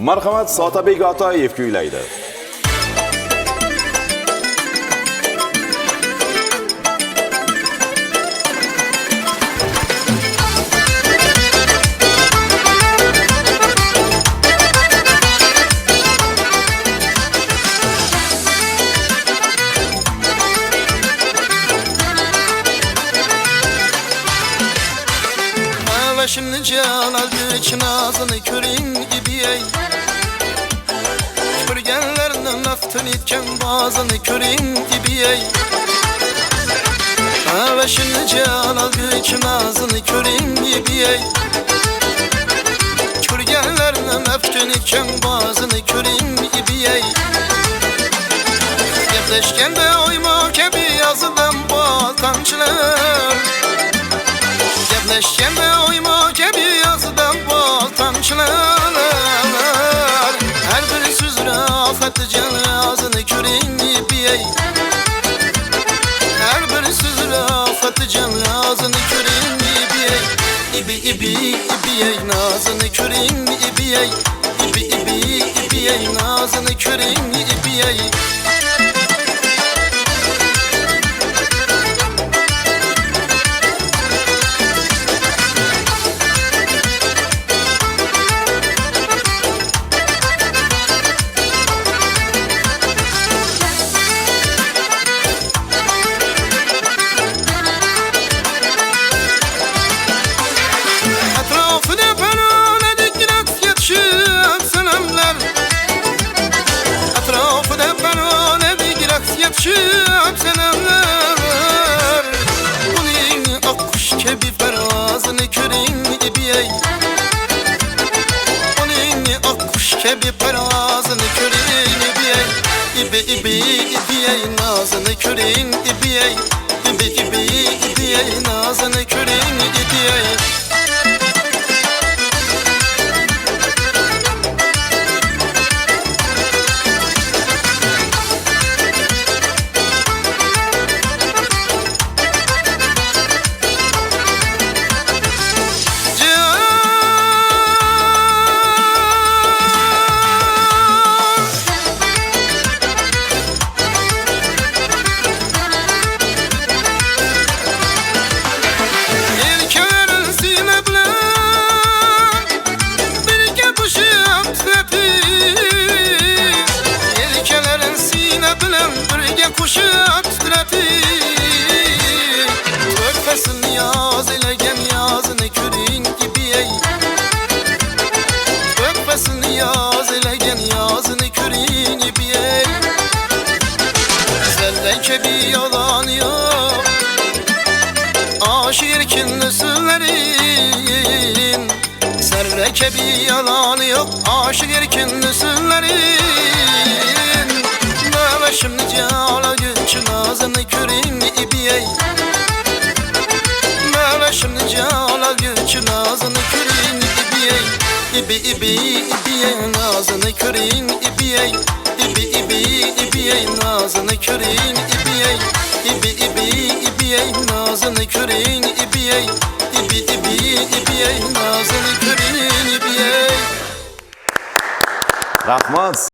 Marhamat, Sotabek Atoyev kuylaydi. Şimdi Celal için ağzını körün gibi ey. Körgenlerinin aftın itken bazını körün gibi ey. Ve şimdi Celal için ağzını körün gibi ey. Körgenlerinin aftın itken bazını körün gibi ey. Gepleşken de oyma kebi yazıdan bal tamçılar. Gepleşken de oyma kebi yazıdan bal tamçılar. Her bir sözüne afetlicen ağzını körün gibi ey. Her bir sözüne afetlicen ağzını körün gibi ey. İbi ibi ibi ey nazını körün gibi ey. İbi ibi ibi ey nazını körün gibi ey. Yetişip senemler. Bunun akkuş kebi pervazını körün gibi ey. Bunun akkuş kebi pervazını körün gibi ey. İbi ibi ibi ey nazını körün gibi ey. İbi ibi ibi ey nazını körün gibi ey. Kuşak titreti Körfesin yaz ilegen yazını körün gibi ey. Körfesin yaz ilegen yazını körün gibi ey. Senden kebi yalan yok Aşirkin nüsüllerin. Serre kebi yalan yok Aşirkin nüsüllerin. Şimdi Celal için ağzını körün gibi ey. Böyle şimdi Celal için ağzını körün gibi ey. İbi ibi ibi ey ağzını körün gibi ey. İbi ibi ibi ey ağzını körün gibi ey. İbi ibi ibi ey ağzını körün gibi ey. İbi ibi ibi ey ağzını körün gibi ey. Rahmat.